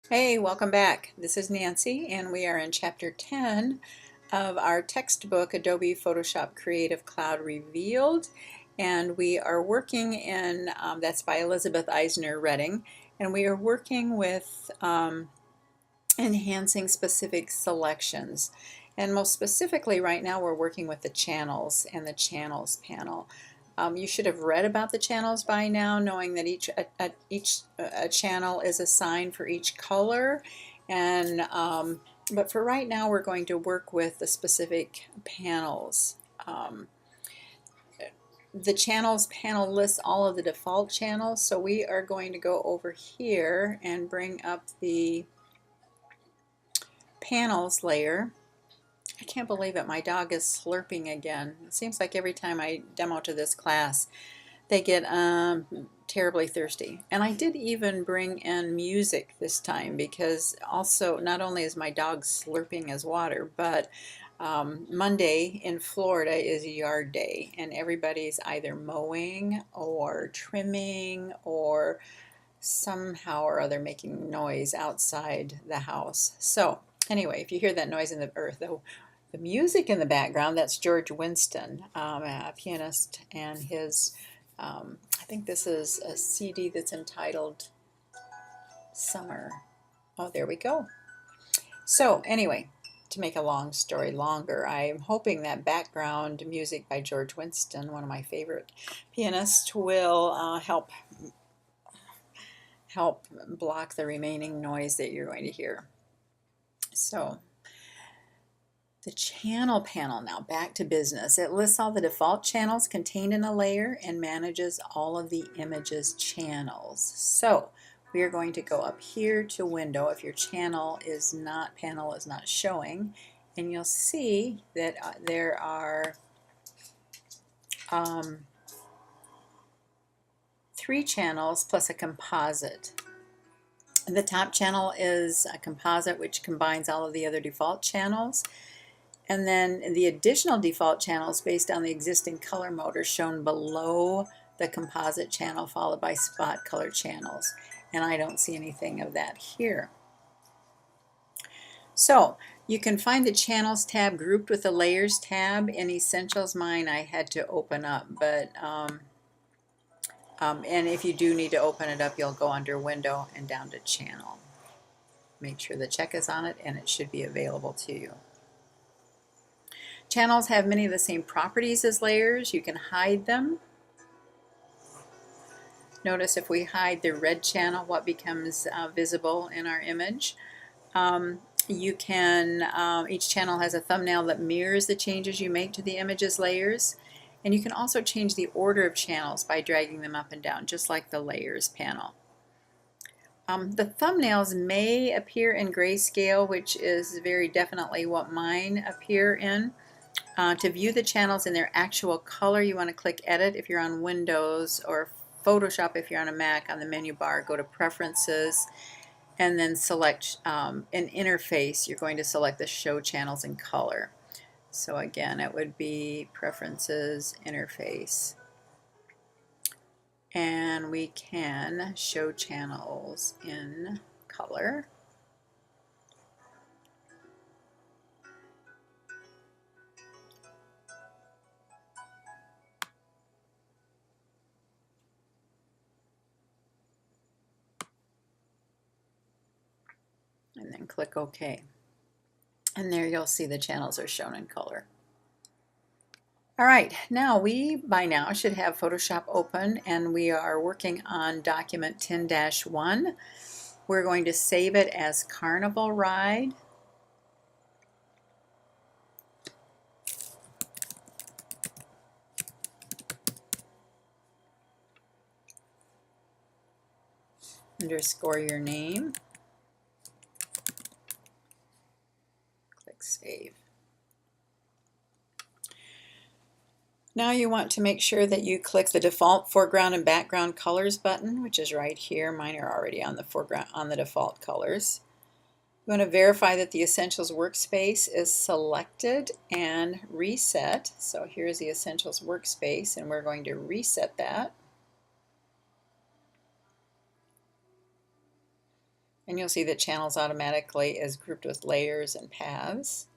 Hey, welcome back. This is Nancy, and we are in Chapter 10 of our textbook, Adobe Photoshop Creative Cloud Revealed. And we are working in, that's by Elizabeth Eisner Redding, and we are working with enhancing specific selections. And most specifically, right now, we're working with the channels and the channels panel. You should have read about the channels by now, knowing that each channel is assigned for each color. And but for right now, we're going to work with the specific panels. The channels panel lists all of the default channels, so we are going to go over here and bring up the panels layer. I can't believe it, my dog is slurping again. It seems like every time I demo to this class, they get terribly thirsty. And I did even bring in music this time because also not only is my dog slurping his water, but Monday in Florida is yard day and everybody's either mowing or trimming or somehow or other making noise outside the house. So anyway, if you hear that noise in the music in the background, that's George Winston, a pianist, and his, I think this is a CD that's entitled Summer. Oh, there we go. So anyway, to make a long story longer, I'm hoping that background music by George Winston, one of my favorite pianists, will help block the remaining noise that you're going to hear. So the channel panel now, back to business. It lists all the default channels contained in a layer and manages all of the image's channels. So we are going to go up here to window if your panel is not showing, and you'll see that there are 3 channels plus a composite. The top channel is a composite which combines all of the other default channels. And then the additional default channels based on the existing color mode are shown below the composite channel, followed by spot color channels. And I don't see anything of that here. So you can find the channels tab grouped with the layers tab. In Essentials, mine I had to open up, but and if you do need to open it up, you'll go under Window and down to Channel. Make sure the check is on it and it should be available to you. Channels have many of the same properties as layers. You can hide them. Notice if we hide the red channel, what becomes visible in our image. You can, each channel has a thumbnail that mirrors the changes you make to the image's layers. And you can also change the order of channels by dragging them up and down, just like the layers panel. The thumbnails may appear in grayscale, which is very definitely what mine appear in. To view the channels in their actual color, you want to click Edit if you're on Windows, or Photoshop if you're on a Mac. On the menu bar, go to Preferences, and then select an interface. You're going to select the Show Channels in Color. So again, it would be Preferences, Interface. And we can show channels in color. And then click OK. And there you'll see the channels are shown in color. All right, now we by now should have Photoshop open, and we are working on document 10-1. We're going to save it as Carnival Ride. Underscore your name. Click Save. Now you want to make sure that you click the default foreground and background colors button, which is right here. Mine are already on the foreground, on the default colors. You want to verify that the Essentials workspace is selected and reset. So here's the Essentials workspace, and we're going to reset that. And you'll see that channels automatically is grouped with layers and paths.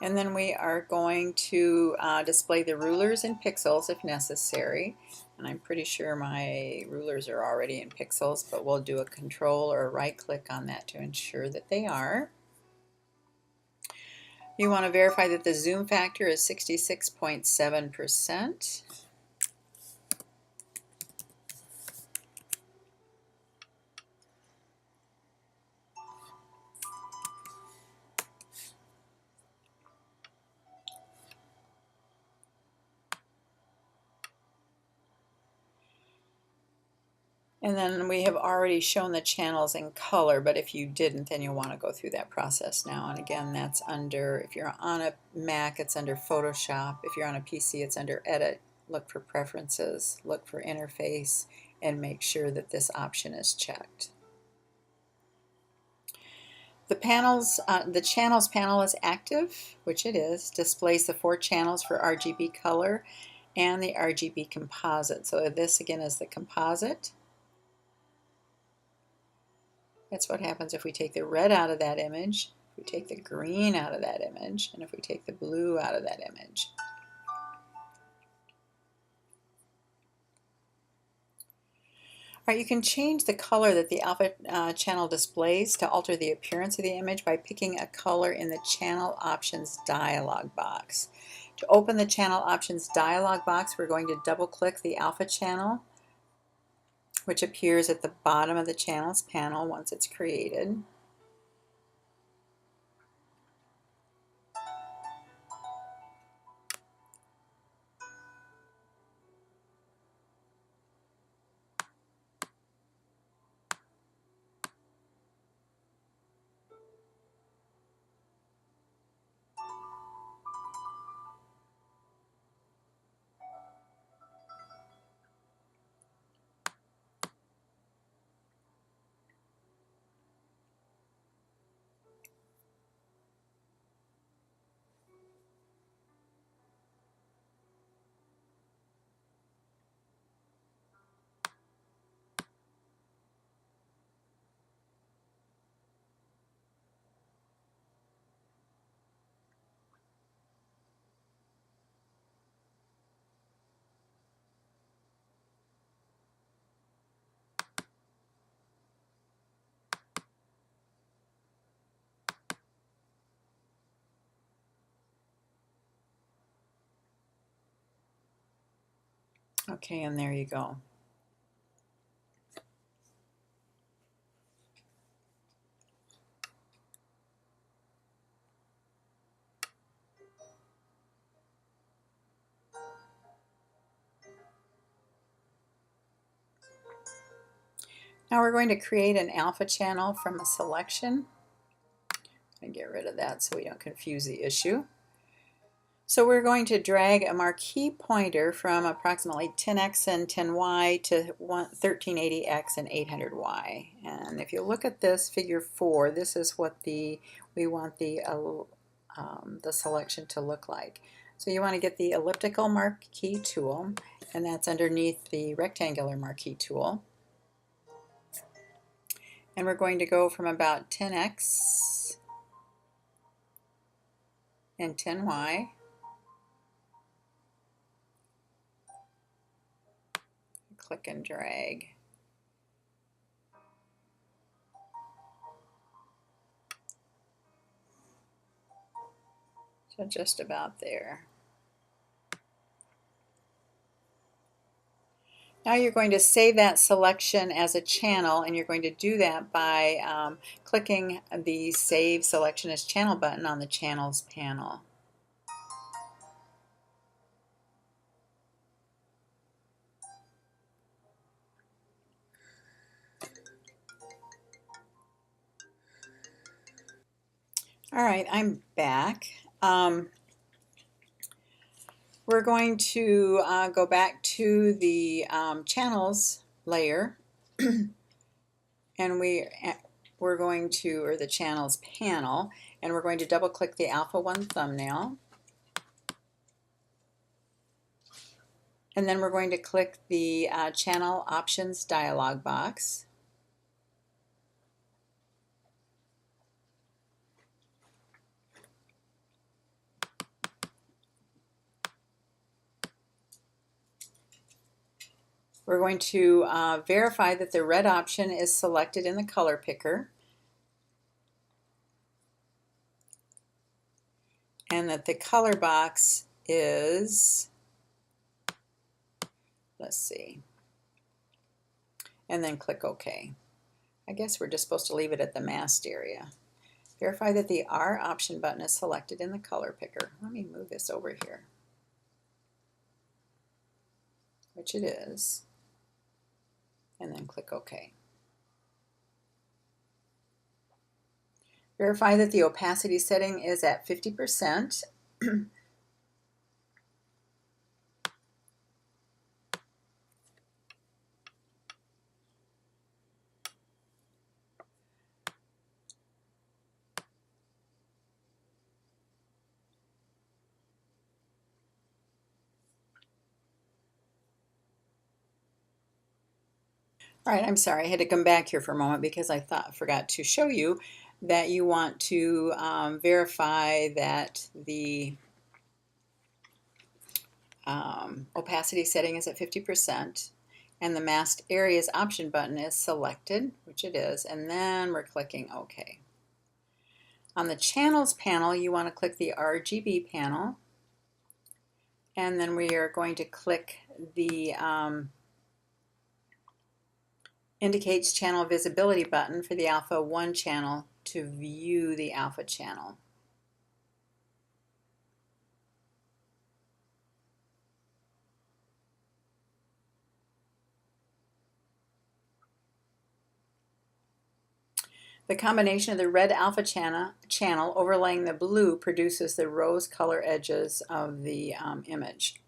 And then we are going to display the rulers in pixels if necessary. And I'm pretty sure my rulers are already in pixels, but we'll do a control or a right click on that to ensure that they are. You want to verify that the zoom factor is 66.7%. And then we have already shown the channels in color, but if you didn't, then you'll want to go through that process now. And again, that's under, if you're on a Mac, it's under Photoshop. If you're on a PC, it's under Edit. Look for Preferences, look for Interface, and make sure that this option is checked. The channels panel is active, which it is, displays the 4 channels for RGB color and the RGB composite. So this again is the composite. That's what happens if we take the red out of that image, if we take the green out of that image, and if we take the blue out of that image. All right, you can change the color that the alpha channel displays to alter the appearance of the image by picking a color in the Channel Options dialog box. To open the Channel Options dialog box, we're going to double-click the alpha channel, which appears at the bottom of the channels panel once it's created. Okay, and there you go. Now we're going to create an alpha channel from a selection. And get rid of that so we don't confuse the issue. So we're going to drag a marquee pointer from approximately 10x and 10y to 1380x and 800y. And if you look at this figure 4, this is what we want the selection to look like. So you want to get the elliptical marquee tool, and that's underneath the rectangular marquee tool. And we're going to go from about 10x and 10y. Click and drag. So just about there. Now you're going to save that selection as a channel, and you're going to do that by clicking the Save Selection as Channel button on the Channels panel. All right, I'm back. We're going to go back to the channels layer, and we're going to, or the channels panel, and we're going to double click the Alpha 1 thumbnail. And then we're going to click the Channel Options dialog box. We're going to verify that the red option is selected in the color picker and that the color box is, let's see, and then click OK. I guess we're just supposed to leave it at the masked area. Verify that the R option button is selected in the color picker. Let me move this over here, which it is, and then click OK. Verify that the opacity setting is at 50%. All right, I'm sorry, I had to come back here for a moment because I forgot to show you that you want to verify that the opacity setting is at 50% and the masked areas option button is selected, which it is, and then we're clicking OK. On the channels panel, you want to click the RGB panel, and then we are going to click the indicates channel visibility button for the alpha 1 channel to view the alpha channel. The combination of the red alpha channel overlaying the blue produces the rose color edges of the image.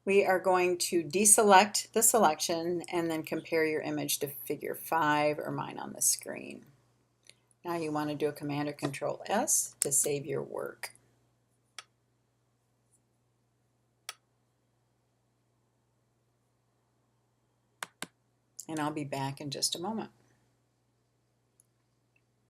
We are going to deselect the selection and then compare your image to figure 5 or mine on the screen. Now you want to do a Command or Control S to save your work. And I'll be back in just a moment.